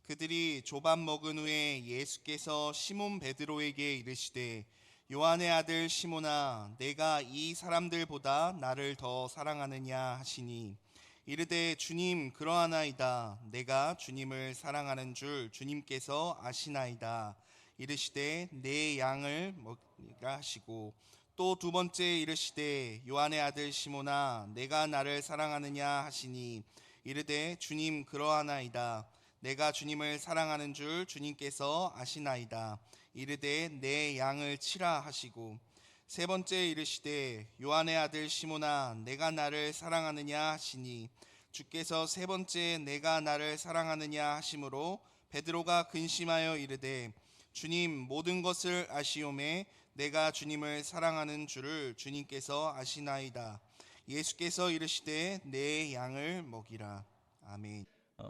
그들이 조밥 먹은 후에 예수께서 시몬 베드로에게 이르시되 요한의 아들 시몬아 내가 이 사람들보다 나를 더 사랑하느냐 하시니 이르되 주님 그러하나이다. 내가 주님을 사랑하는 줄 주님께서 아시나이다. 이르시되 내 양을 먹으라 하시고 또 두 번째 이르시되 요한의 아들 시몬아 내가 나를 사랑하느냐 하시니 이르되 주님 그러하나이다. 내가 주님을 사랑하는 줄 주님께서 아시나이다. 이르되 내 양을 치라 하시고 세 번째 이르시되 요한의 아들 시몬아 내가 나를 사랑하느냐 하시니 주께서 세 번째 내가 나를 사랑하느냐 하심으로 베드로가 근심하여 이르되 주님 모든 것을 아시오매 내가 주님을 사랑하는 줄을 주님께서 아시나이다. 예수께서 이르시되 내 양을 먹이라. 아멘.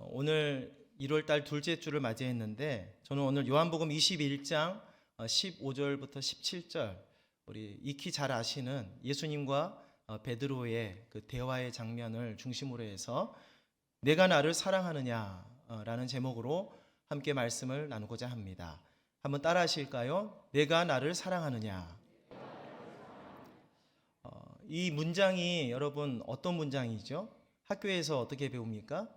오늘 1월 달 둘째 주를 맞이했는데 저는 오늘 요한복음 21장 15절부터 17절 우리 익히 잘 아시는 예수님과 베드로의 그 대화의 장면을 중심으로 해서 내가 나를 사랑하느냐라는 제목으로 함께 말씀을 나누고자 합니다. 한번 따라 하실까요? 내가 나를 사랑하느냐. 이 문장이 여러분 어떤 문장이죠? 학교에서 어떻게 배웁니까?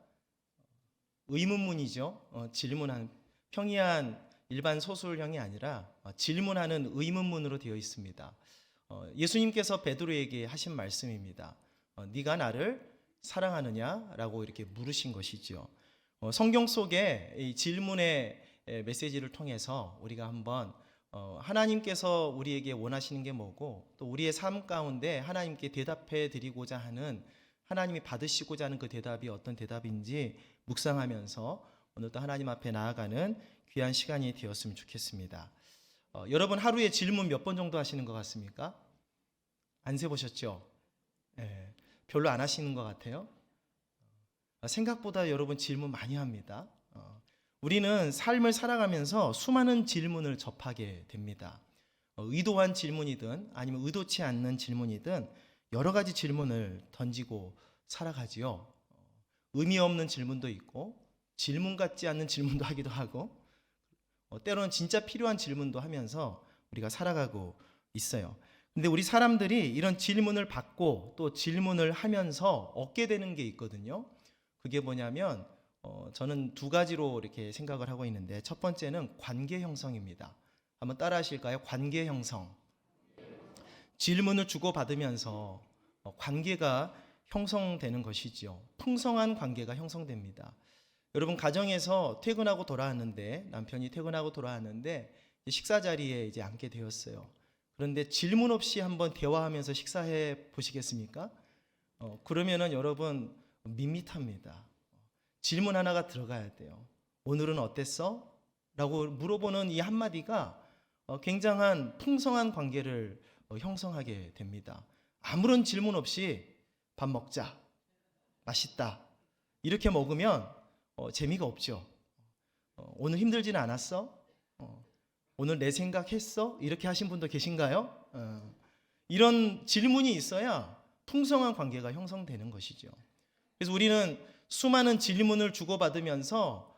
의문문이죠. 질문한 평이한 일반 소설형이 아니라 질문하는 의문문으로 되어 있습니다. 예수님께서 베드로에게 하신 말씀입니다. 네가 나를 사랑하느냐라고 이렇게 물으신 것이죠. 성경 속에 이 질문의 메시지를 통해서 우리가 한번 하나님께서 우리에게 원하시는 게 뭐고 또 우리의 삶 가운데 하나님께 대답해 드리고자 하는 하나님이 받으시고자 하는 그 대답이 어떤 대답인지 묵상하면서 오늘도 하나님 앞에 나아가는 귀한 시간이 되었으면 좋겠습니다. 여러분 하루에 질문 몇 번 정도 하시는 것 같습니까? 안 세보셨죠? 별로 안 하시는 것 같아요. 생각보다 여러분 질문 많이 합니다. 우리는 삶을 살아가면서 수많은 질문을 접하게 됩니다. 의도한 질문이든 아니면 의도치 않는 질문이든 여러 가지 질문을 던지고 살아가지요. 의미 없는 질문도 있고 질문 같지 않는 질문도 하기도 하고 때로는 진짜 필요한 질문도 하면서 우리가 살아가고 있어요. 근데 우리 사람들이 이런 질문을 받고 또 질문을 하면서 얻게 되는 게 있거든요. 그게 뭐냐면 저는 두 가지로 이렇게 생각을 하고 있는데 첫 번째는 관계 형성입니다. 한번 따라 하실까요? 관계 형성. 질문을 주고받으면서 관계가 형성되는 것이죠. 풍성한 관계가 형성됩니다. 여러분 가정에서 퇴근하고 돌아왔는데 남편이 퇴근하고 돌아왔는데 식사 자리에 이제 앉게 되었어요. 그런데 질문 없이 한번 대화하면서 식사해 보시겠습니까? 그러면은 여러분 밋밋합니다. 질문 하나가 들어가야 돼요. 오늘은 어땠어? 라고 물어보는 이 한마디가 굉장한 풍성한 관계를 형성하게 됩니다. 아무런 질문 없이 밥 먹자, 맛있다 이렇게 먹으면 재미가 없죠. 오늘 힘들지는 않았어? 오늘 내 생각했어? 이렇게 하신 분도 계신가요? 이런 질문이 있어야 풍성한 관계가 형성되는 것이죠. 그래서 우리는 수많은 질문을 주고받으면서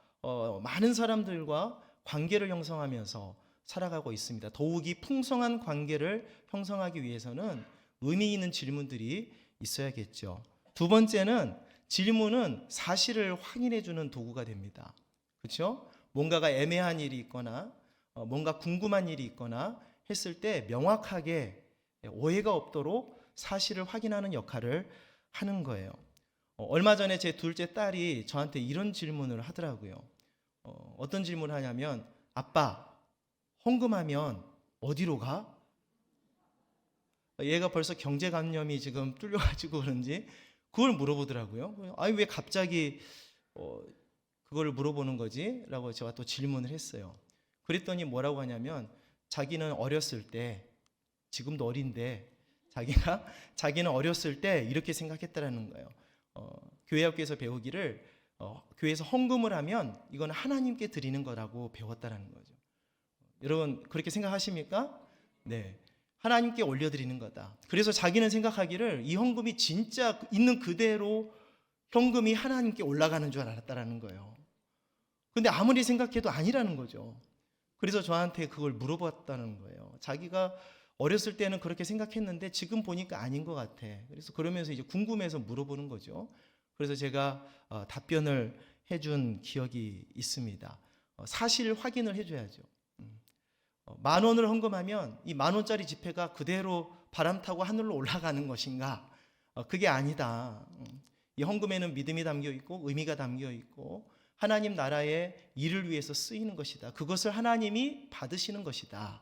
많은 사람들과 관계를 형성하면서 살아가고 있습니다. 더욱이 풍성한 관계를 형성하기 위해서는 의미 있는 질문들이 있어야겠죠. 두 번째는 질문은 사실을 확인해 주는 도구가 됩니다. 그렇죠? 뭔가가 애매한 일이 있거나 뭔가 궁금한 일이 있거나 했을 때 명확하게 오해가 없도록 사실을 확인하는 역할을 하는 거예요. 얼마 전에 제 둘째 딸이 저한테 이런 질문을 하더라고요. 어떤 질문을 하냐면 아빠 헌금하면 어디로 가? 얘가 벌써 경제관념이 지금 뚫려가지고 그런지 그걸 물어보더라고요. 아니 왜 갑자기 그걸 물어보는 거지? 라고 제가 또 질문을 했어요. 그랬더니 뭐라고 하냐면 자기는 어렸을 때 지금도 어린데 자기는 어렸을 때 이렇게 생각했다라는 거예요. 교회 학교에서 배우기를 교회에서 헌금을 하면 이건 하나님께 드리는 거라고 배웠다라는 거죠. 여러분 그렇게 생각하십니까? 네, 하나님께 올려드리는 거다. 그래서 자기는 생각하기를 이 헌금이 진짜 있는 그대로 현금이 하나님께 올라가는 줄 알았다라는 거예요. 근데 아무리 생각해도 아니라는 거죠. 그래서 저한테 그걸 물어봤다는 거예요. 자기가 어렸을 때는 그렇게 생각했는데 지금 보니까 아닌 것 같아. 그래서 그러면서 이제 궁금해서 물어보는 거죠. 그래서 제가 답변을 해준 기억이 있습니다. 사실 확인을 해줘야죠. 10,000원을 헌금하면 이 10,000원짜리 지폐가 그대로 바람 타고 하늘로 올라가는 것인가? 그게 아니다. 이 헌금에는 믿음이 담겨 있고 의미가 담겨 있고 하나님 나라의 일을 위해서 쓰이는 것이다. 그것을 하나님이 받으시는 것이다.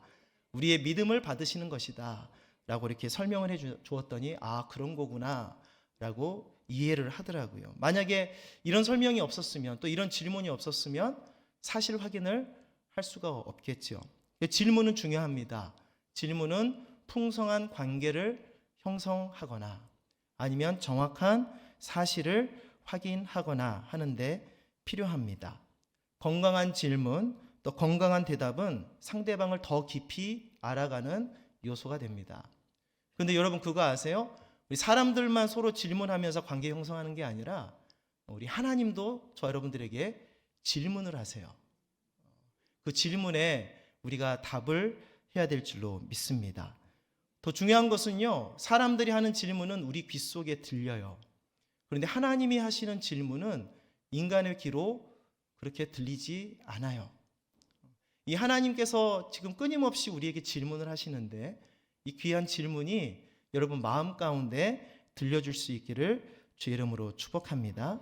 우리의 믿음을 받으시는 것이다. 라고 이렇게 설명을 해 주었더니 아, 그런 거구나. 라고 이해를 하더라고요. 만약에 이런 설명이 없었으면 또 이런 질문이 없었으면 사실 확인을 할 수가 없겠죠. 질문은 중요합니다. 질문은 풍성한 관계를 형성하거나 아니면 정확한 사실을 확인하거나 하는데 필요합니다. 건강한 질문, 또 건강한 대답은 상대방을 더 깊이 알아가는 요소가 됩니다. 그런데 여러분 그거 아세요? 우리 사람들만 서로 질문하면서 관계 형성하는 게 아니라 우리 하나님도 저 여러분들에게 질문을 하세요. 그 질문에 우리가 답을 해야 될 줄로 믿습니다. 더 중요한 것은요, 사람들이 하는 질문은 우리 귀 속에 들려요. 그런데 하나님이 하시는 질문은 인간의 귀로 그렇게 들리지 않아요. 이 하나님께서 지금 끊임없이 우리에게 질문을 하시는데 이 귀한 질문이 여러분 마음 가운데 들려줄 수 있기를 주의 이름으로 축복합니다.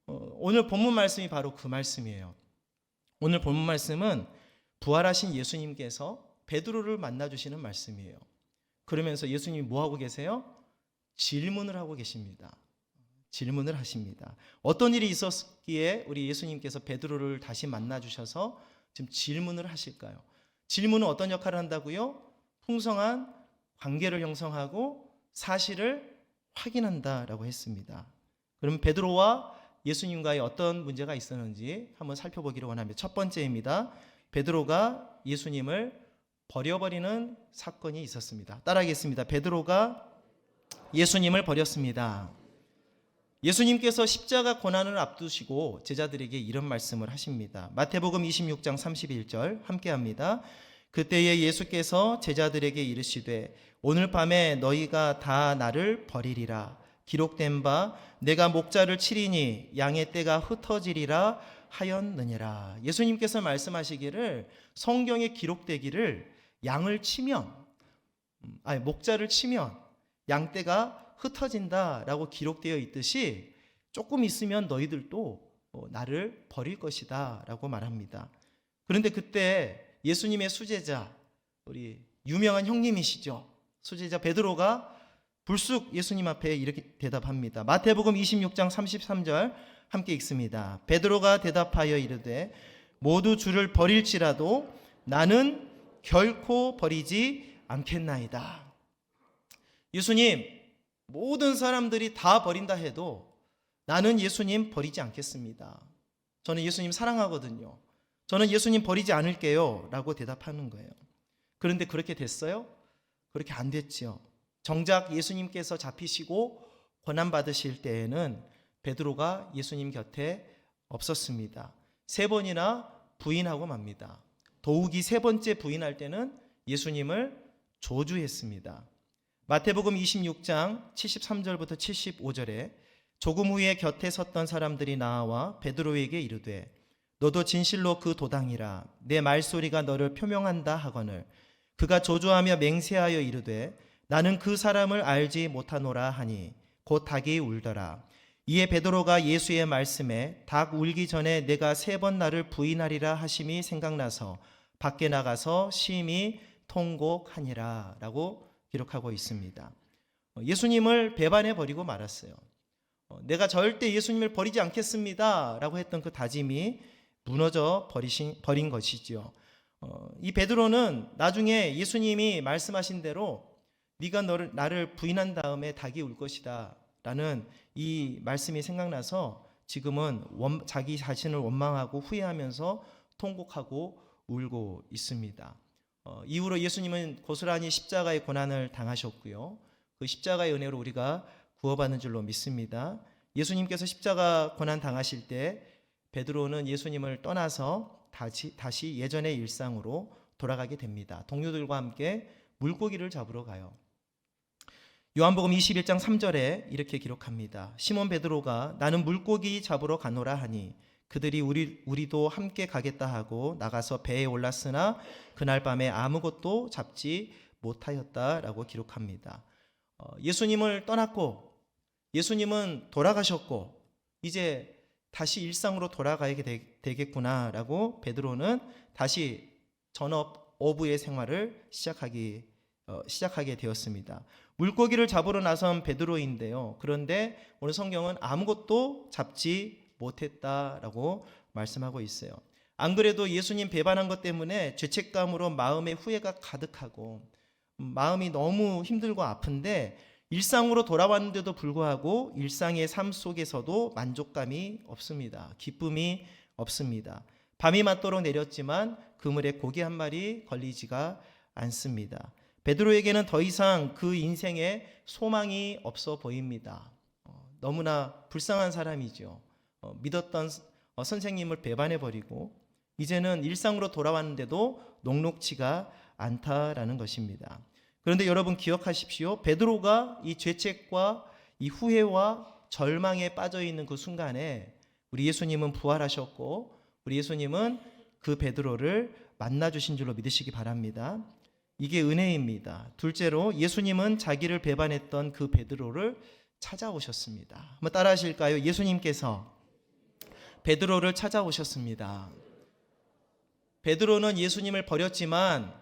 오늘 본문 말씀이 바로 그 말씀이에요. 오늘 본문 말씀은 부활하신 예수님께서 베드로를 만나주시는 말씀이에요. 그러면서 예수님이 뭐하고 계세요? 질문을 하고 계십니다. 질문을 하십니다. 어떤 일이 있었기에 우리 예수님께서 베드로를 다시 만나주셔서 지금 질문을 하실까요? 질문은 어떤 역할을 한다고요? 풍성한 관계를 형성하고 사실을 확인한다라고 했습니다. 그럼 베드로와 예수님과의 어떤 문제가 있었는지 한번 살펴보기를 원합니다. 첫 번째입니다. 베드로가 예수님을 버려버리는 사건이 있었습니다. 따라하겠습니다. 베드로가 예수님을 버렸습니다. 예수님께서 십자가 고난을 앞두시고 제자들에게 이런 말씀을 하십니다. 마태복음 26장 31절 함께합니다. 그때에 예수께서 제자들에게 이르시되 오늘 밤에 너희가 다 나를 버리리라. 기록된 바 내가 목자를 치리니 양의 떼가 흩어지리라 하였느니라. 예수님께서 말씀하시기를 성경에 기록되기를 양을 치면 목자를 치면 양떼가 흩어진다라고 기록되어 있듯이 조금 있으면 너희들도 나를 버릴 것이다 라고 말합니다. 그런데 그때 예수님의 수제자, 우리 유명한 형님이시죠, 수제자 베드로가 불쑥 예수님 앞에 이렇게 대답합니다. 마태복음 26장 33절 함께 읽습니다. 베드로가 대답하여 이르되 모두 주를 버릴지라도 나는 결코 버리지 않겠나이다. 예수님, 모든 사람들이 다 버린다 해도 나는 예수님 버리지 않겠습니다. 저는 예수님 사랑하거든요. 저는 예수님 버리지 않을게요 라고 대답하는 거예요. 그런데 그렇게 됐어요? 그렇게 안 됐죠. 정작 예수님께서 잡히시고 고난받으실 때에는 베드로가 예수님 곁에 없었습니다. 3번이나 부인하고 맙니다. 더욱이 3번째 부인할 때는 예수님을 저주했습니다. 마태복음 26장 73절부터 75절에 조금 후에 곁에 섰던 사람들이 나와 베드로에게 이르되 너도 진실로 그 도당이라 내 말소리가 너를 표명한다 하거늘 그가 조조하며 맹세하여 이르되 나는 그 사람을 알지 못하노라 하니 곧 닭이 울더라. 이에 베드로가 예수의 말씀에 닭 울기 전에 내가 3번 나를 부인하리라 하심이 생각나서 밖에 나가서 심히 통곡하니라 라고 기록하고 있습니다. 예수님을 배반해 버리고 말았어요. 내가 절대 예수님을 버리지 않겠습니다 라고 했던 그 다짐이 무너져 버린 것이죠. 이 베드로는 나중에 예수님이 말씀하신 대로 네가 나를 부인한 다음에 닭이 울 것이다 라는 이 말씀이 생각나서 지금은 자기 자신을 원망하고 후회하면서 통곡하고 울고 있습니다. 이후로 예수님은 고스란히 십자가의 고난을 당하셨고요. 그 십자가의 은혜로 우리가 구원받는 줄로 믿습니다. 예수님께서 십자가 고난 당하실 때 베드로는 예수님을 떠나서 다시 예전의 일상으로 돌아가게 됩니다. 동료들과 함께 물고기를 잡으러 가요. 요한복음 21장 3절에 이렇게 기록합니다. 시몬 베드로가 나는 물고기 잡으러 가노라 하니 그들이 우리도 함께 가겠다 하고 나가서 배에 올랐으나 그날 밤에 아무것도 잡지 못하였다라고 기록합니다. 예수님을 떠났고 예수님은 돌아가셨고 이제 다시 일상으로 돌아가게 되겠구나라고 베드로는 다시 전업 어부의 생활을 시작하게 되었습니다. 물고기를 잡으러 나선 베드로인데요. 그런데 오늘 성경은 아무것도 잡지 못했다라고 말씀하고 있어요. 안 그래도 예수님 배반한 것 때문에 죄책감으로 마음에 후회가 가득하고 마음이 너무 힘들고 아픈데 일상으로 돌아왔는데도 불구하고 일상의 삶 속에서도 만족감이 없습니다. 기쁨이 없습니다. 밤이 맞도록 내렸지만 그물에 고기 한 마리 걸리지가 않습니다. 베드로에게는 더 이상 그 인생에 소망이 없어 보입니다. 너무나 불쌍한 사람이죠. 믿었던 선생님을 배반해버리고 이제는 일상으로 돌아왔는데도 녹록지가 않다라는 것입니다. 그런데 여러분 기억하십시오. 베드로가 이 죄책과 이 후회와 절망에 빠져 있는 그 순간에 우리 예수님은 부활하셨고 우리 예수님은 그 베드로를 만나 주신 줄로 믿으시기 바랍니다. 이게 은혜입니다. 둘째로 예수님은 자기를 배반했던 그 베드로를 찾아오셨습니다. 한번 따라 하실까요? 예수님께서 베드로를 찾아오셨습니다. 베드로는 예수님을 버렸지만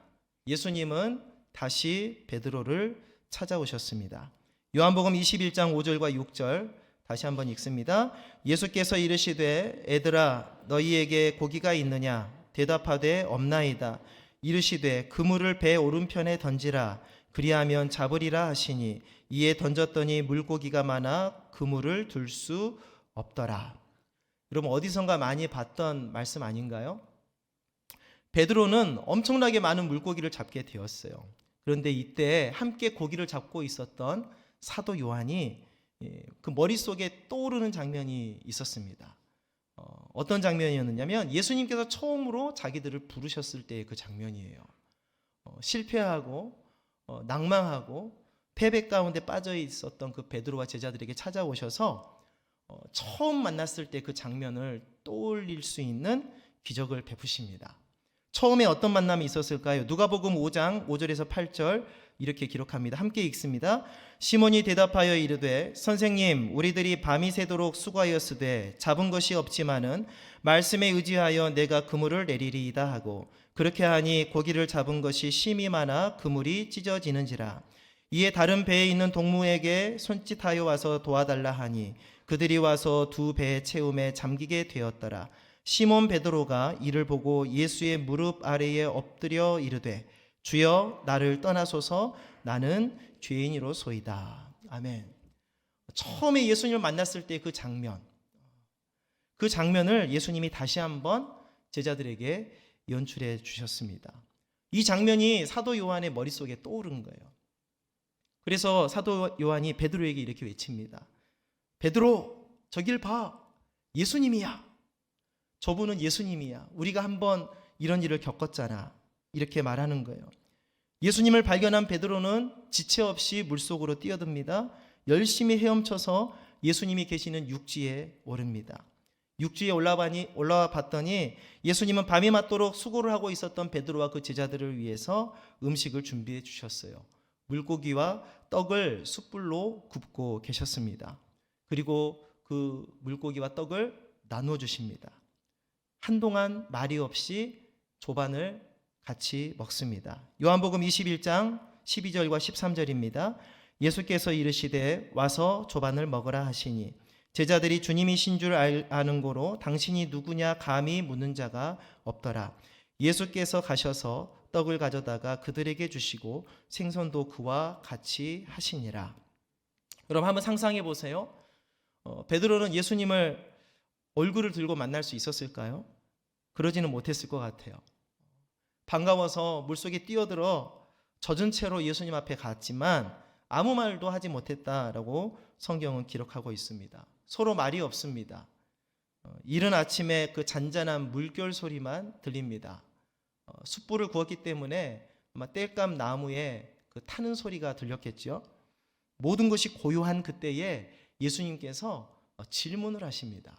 예수님은 다시 베드로를 찾아오셨습니다. 요한복음 21장 5절과 6절 다시 한번 읽습니다. 예수께서 이르시되 애들아 너희에게 고기가 있느냐 대답하되 없나이다. 이르시되 그물을 배 오른편에 던지라 그리하면 잡으리라 하시니 이에 던졌더니 물고기가 많아 그물을 들 수 없더라. 여러분 어디선가 많이 봤던 말씀 아닌가요? 베드로는 엄청나게 많은 물고기를 잡게 되었어요. 그런데 이때 함께 고기를 잡고 있었던 사도 요한이 그 머릿속에 떠오르는 장면이 있었습니다. 어떤 장면이었느냐면 예수님께서 처음으로 자기들을 부르셨을 때의 그 장면이에요. 실패하고 낭망하고 패배 가운데 빠져 있었던 그 베드로와 제자들에게 찾아오셔서 처음 만났을 때 그 장면을 떠올릴 수 있는 기적을 베푸십니다. 처음에 어떤 만남이 있었을까요? 누가복음 5장 5절에서 8절 이렇게 기록합니다. 함께 읽습니다. 시몬이 대답하여 이르되 선생님 우리들이 밤이 새도록 수고하였으되 잡은 것이 없지만은 말씀에 의지하여 내가 그물을 내리리이다 하고 그렇게 하니 고기를 잡은 것이 심이 많아 그물이 찢어지는지라. 이에 다른 배에 있는 동무에게 손짓하여 와서 도와달라 하니 그들이 와서 두 배의 채움에 잠기게 되었더라. 시몬 베드로가 이를 보고 예수의 무릎 아래에 엎드려 이르되 주여 나를 떠나소서 나는 죄인이로소이다. 아멘. 처음에 예수님을 만났을 때 그 장면을 예수님이 다시 한번 제자들에게 연출해 주셨습니다. 이 장면이 사도 요한의 머릿속에 떠오른 거예요. 그래서 사도 요한이 베드로에게 이렇게 외칩니다. 베드로 저길 봐. 예수님이야. 저분은 예수님이야. 우리가 한번 이런 일을 겪었잖아. 이렇게 말하는 거예요. 예수님을 발견한 베드로는 지체 없이 물속으로 뛰어듭니다. 열심히 헤엄쳐서 예수님이 계시는 육지에 오릅니다. 육지에 올라와 봤더니 예수님은 밤이 맞도록 수고를 하고 있었던 베드로와 그 제자들을 위해서 음식을 준비해 주셨어요. 물고기와 떡을 숯불로 굽고 계셨습니다. 그리고 그 물고기와 떡을 나누어 주십니다. 한동안 말이 없이 조반을 같이 먹습니다. 요한복음 21장 12절과 13절입니다. 예수께서 이르시되 와서 조반을 먹으라 하시니 제자들이 주님이신 줄 아는 고로 당신이 누구냐 감히 묻는 자가 없더라. 예수께서 가셔서 떡을 가져다가 그들에게 주시고 생선도 그와 같이 하시니라. 여러분 한번 상상해 보세요. 베드로는 예수님을 얼굴을 들고 만날 수 있었을까요? 그러지는 못했을 것 같아요. 반가워서 물속에 뛰어들어 젖은 채로 예수님 앞에 갔지만 아무 말도 하지 못했다라고 성경은 기록하고 있습니다. 서로 말이 없습니다. 이른 아침에 그 잔잔한 물결 소리만 들립니다. 숯불을 구웠기 때문에 아마 땔감 나무에 그 타는 소리가 들렸겠죠. 모든 것이 고요한 그때에 예수님께서 질문을 하십니다.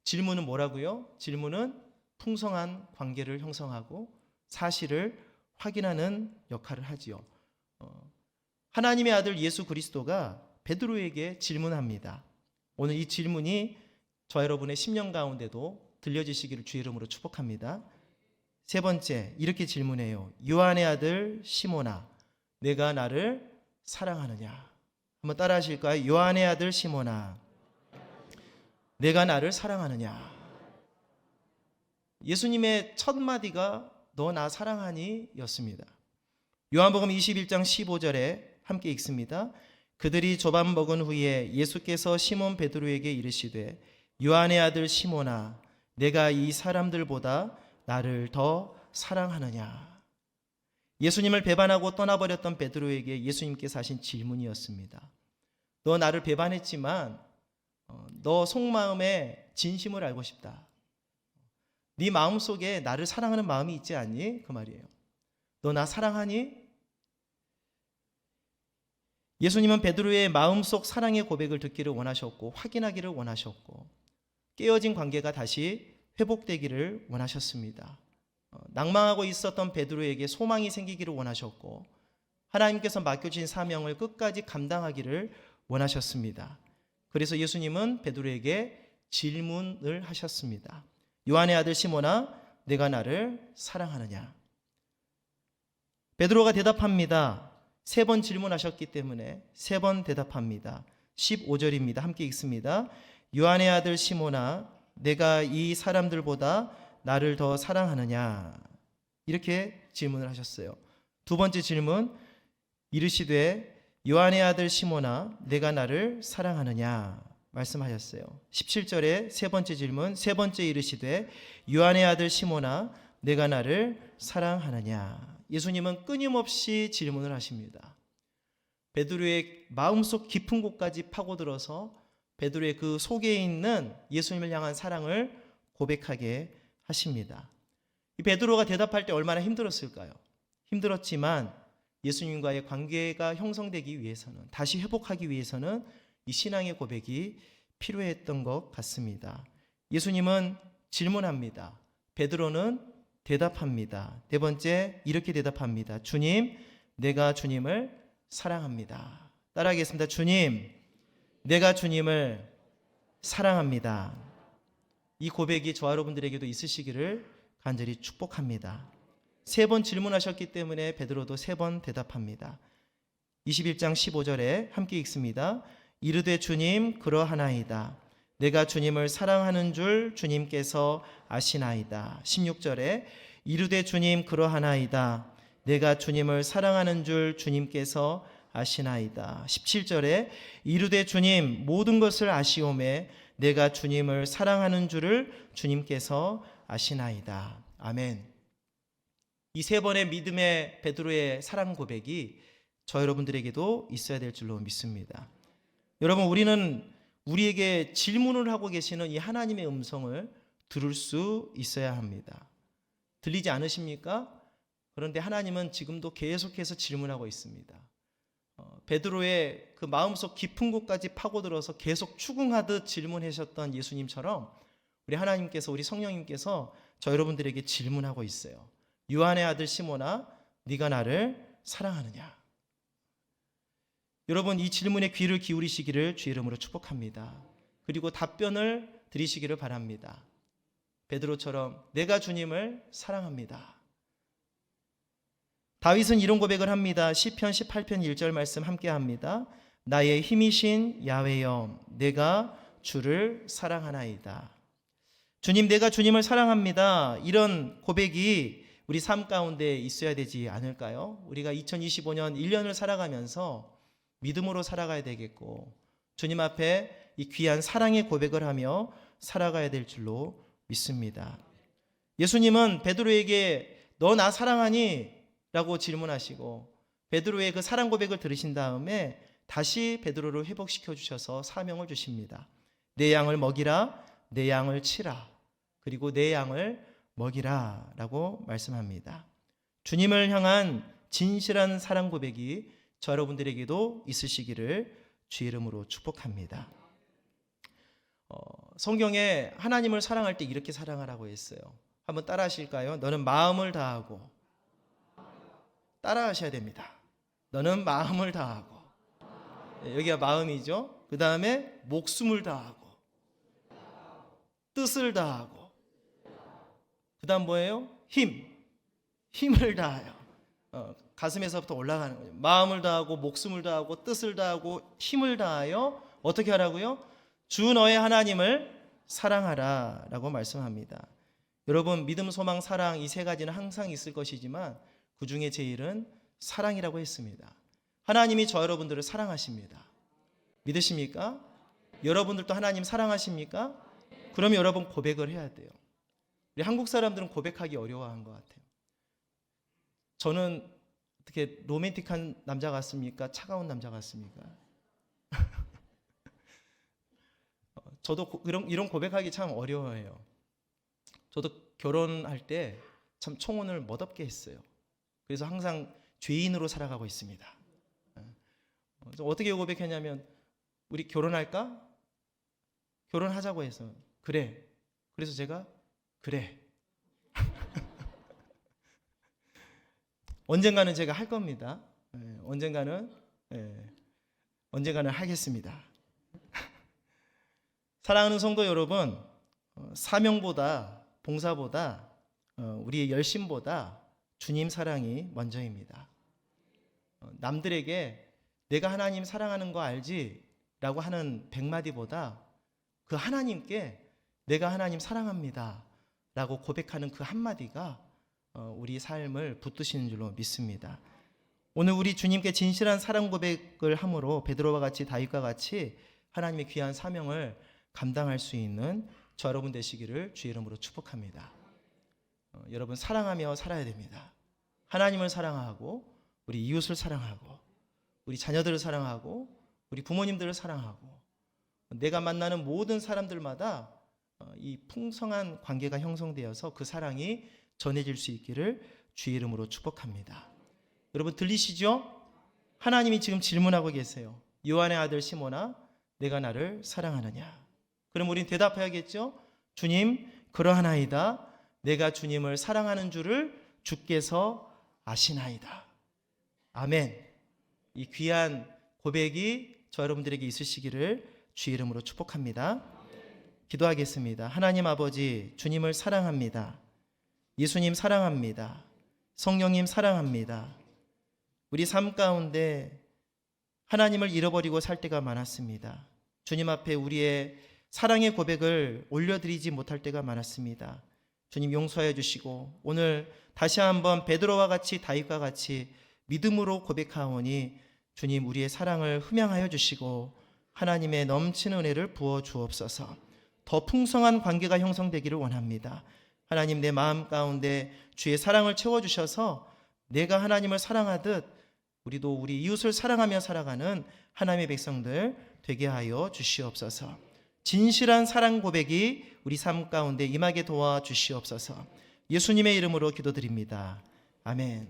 질문은 뭐라고요? 질문은 풍성한 관계를 형성하고 사실을 확인하는 역할을 하지요. 하나님의 아들 예수 그리스도가 베드로에게 질문합니다. 오늘 이 질문이 저 여러분의 심령 가운데도 들려지시기를 주의 이름으로 축복합니다. 세 번째, 이렇게 질문해요. 요한의 아들 시몬아, 내가 나를 사랑하느냐? 한번 따라 하실까요? 요한의 아들 시몬아, 내가 나를 사랑하느냐? 예수님의 첫 마디가 너 나 사랑하니? 였습니다. 요한복음 21장 15절에 함께 읽습니다. 그들이 조반 먹은 후에 예수께서 시몬 베드로에게 이르시되 요한의 아들 시몬아, 내가 이 사람들보다 나를 더 사랑하느냐? 예수님을 배반하고 떠나버렸던 베드로에게 예수님께서 하신 질문이었습니다. 너 나를 배반했지만 너 속마음의 진심을 알고 싶다. 네 마음속에 나를 사랑하는 마음이 있지 않니? 그 말이에요. 너 나 사랑하니? 예수님은 베드로의 마음속 사랑의 고백을 듣기를 원하셨고 확인하기를 원하셨고 깨어진 관계가 다시 회복되기를 원하셨습니다. 낭망하고 있었던 베드로에게 소망이 생기기를 원하셨고 하나님께서 맡겨주신 사명을 끝까지 감당하기를 원하셨습니다. 그래서 예수님은 베드로에게 질문을 하셨습니다. 요한의 아들 시몬아, 내가 나를 사랑하느냐? 베드로가 대답합니다. 3번 질문하셨기 때문에 3번 대답합니다. 15절입니다. 함께 읽습니다. 요한의 아들 시몬아, 내가 이 사람들보다 나를 더 사랑하느냐? 이렇게 질문을 하셨어요. 두 번째 질문, 이르시되 요한의 아들 시몬아, 내가 나를 사랑하느냐? 말씀하셨어요. 17절에 세 번째 질문, 세 번째 이르시되 요한의 아들 시몬아, 내가 나를 사랑하느냐? 예수님은 끊임없이 질문을 하십니다. 베드로의 마음속 깊은 곳까지 파고들어서 베드로의 그 속에 있는 예수님을 향한 사랑을 고백하게 하십니다. 이 베드로가 대답할 때 얼마나 힘들었을까요? 힘들었지만 예수님과의 관계가 형성되기 위해서는, 다시 회복하기 위해서는 이 신앙의 고백이 필요했던 것 같습니다. 예수님은 질문합니다. 베드로는 대답합니다. 네 번째, 이렇게 대답합니다. 주님, 내가 주님을 사랑합니다. 따라하겠습니다. 주님, 내가 주님을 사랑합니다. 이 고백이 저와 여러분들에게도 있으시기를 간절히 축복합니다. 3번 질문하셨기 때문에 베드로도 3번 대답합니다. 21장 15절에 함께 읽습니다. 이르되 주님 그러하나이다. 내가 주님을 사랑하는 줄 주님께서 아시나이다. 16절에 이르되 주님 그러하나이다. 내가 주님을 사랑하는 줄 주님께서 아시나이다. 17절에 이르되 주님 모든 것을 아시오매 내가 주님을 사랑하는 줄을 주님께서 아시나이다. 아멘. 이 3번의 믿음의 베드로의 사랑 고백이 저 여러분들에게도 있어야 될 줄로 믿습니다. 여러분, 우리는 우리에게 질문을 하고 계시는 이 하나님의 음성을 들을 수 있어야 합니다. 들리지 않으십니까? 그런데 하나님은 지금도 계속해서 질문하고 있습니다. 베드로의 그 마음속 깊은 곳까지 파고들어서 계속 추궁하듯 질문하셨던 예수님처럼 우리 하나님께서, 우리 성령님께서 저 여러분들에게 질문하고 있어요. 요한의 아들 시몬아, 네가 나를 사랑하느냐? 여러분, 이 질문에 귀를 기울이시기를 주의 이름으로 축복합니다. 그리고 답변을 드리시기를 바랍니다. 베드로처럼 내가 주님을 사랑합니다. 다윗은 이런 고백을 합니다. 시편 18편 1절 말씀 함께 합니다. 나의 힘이신 야훼여 내가 주를 사랑하나이다. 주님, 내가 주님을 사랑합니다. 이런 고백이 우리 삶 가운데 있어야 되지 않을까요? 우리가 2025년 1년을 살아가면서 믿음으로 살아가야 되겠고 주님 앞에 이 귀한 사랑의 고백을 하며 살아가야 될 줄로 믿습니다. 예수님은 베드로에게 너 나 사랑하니? 라고 질문하시고 베드로의 그 사랑 고백을 들으신 다음에 다시 베드로를 회복시켜 주셔서 사명을 주십니다. 내 양을 먹이라, 내 양을 치라. 그리고 내 양을 먹이라 라고 말씀합니다. 주님을 향한 진실한 사랑 고백이 저 여러분들에게도 있으시기를 주의 이름으로 축복합니다. 성경에 하나님을 사랑할 때 이렇게 사랑하라고 했어요. 한번 따라 하실까요? 너는 마음을 다하고, 따라 하셔야 됩니다. 너는 마음을 다하고, 여기가 마음이죠. 그 다음에 목숨을 다하고, 뜻을 다하고, 그 다음 뭐예요? 힘을 다하여. 가슴에서부터 올라가는 거죠. 마음을 다하고, 목숨을 다하고, 뜻을 다하고, 힘을 다하여 어떻게 하라고요? 주 너의 하나님을 사랑하라 라고 말씀합니다. 여러분, 믿음, 소망, 사랑 이 세 가지는 항상 있을 것이지만 그 중에 제일은 사랑이라고 했습니다. 하나님이 저 여러분들을 사랑하십니다. 믿으십니까? 여러분들도 하나님 사랑하십니까? 그럼 여러분 고백을 해야 돼요. 우리 한국 사람들은 고백하기 어려워한 것 같아요. 저는 어떻게 로맨틱한 남자 같습니까? 차가운 남자 같습니까? 저도 이런 고백하기 참 어려워해요. 저도 결혼할 때 참 청혼을 멋없게 했어요. 그래서 항상 죄인으로 살아가고 있습니다. 어떻게 고백했냐면, 우리 결혼할까? 결혼하자고 해서 그래. 그래서 제가 그래. 언젠가는 제가 할 겁니다. 언젠가는 하겠습니다. 사랑하는 성도 여러분, 사명보다, 봉사보다, 우리의 열심보다 주님 사랑이 먼저입니다. 남들에게 내가 하나님 사랑하는 거 알지? 라고 하는 100마디보다 그 하나님께 내가 하나님 사랑합니다 라고 고백하는 그 한마디가 우리 삶을 붙드시는 줄로 믿습니다. 오늘 우리 주님께 진실한 사랑 고백을 함으로 베드로와 같이, 다윗과 같이 하나님의 귀한 사명을 감당할 수 있는 저 여러분 되시기를 주의 이름으로 축복합니다. 여러분, 사랑하며 살아야 됩니다. 하나님을 사랑하고, 우리 이웃을 사랑하고, 우리 자녀들을 사랑하고, 우리 부모님들을 사랑하고, 내가 만나는 모든 사람들마다 이 풍성한 관계가 형성되어서 그 사랑이 전해질 수 있기를 주의 이름으로 축복합니다. 여러분, 들리시죠? 하나님이 지금 질문하고 계세요. 요한의 아들 시몬아, 내가 나를 사랑하느냐? 그럼 우린 대답해야겠죠? 주님, 그러하나이다. 내가 주님을 사랑하는 줄을 주께서 아시나이다. 아멘. 이 귀한 고백이 저 여러분들에게 있으시기를 주의 이름으로 축복합니다. 기도하겠습니다. 하나님 아버지, 주님을 사랑합니다. 예수님 사랑합니다. 성령님 사랑합니다. 우리 삶 가운데 하나님을 잃어버리고 살 때가 많았습니다. 주님 앞에 우리의 사랑의 고백을 올려드리지 못할 때가 많았습니다. 주님 용서해 주시고, 오늘 다시 한번 베드로와 같이, 다윗과 같이 믿음으로 고백하오니 주님, 우리의 사랑을 흠양하여 주시고 하나님의 넘치는 은혜를 부어 주옵소서. 더 풍성한 관계가 형성되기를 원합니다. 하나님, 내 마음 가운데 주의 사랑을 채워주셔서 내가 하나님을 사랑하듯 우리도 우리 이웃을 사랑하며 살아가는 하나님의 백성들 되게 하여 주시옵소서. 진실한 사랑 고백이 우리 삶 가운데 임하게 도와주시옵소서. 예수님의 이름으로 기도드립니다. 아멘.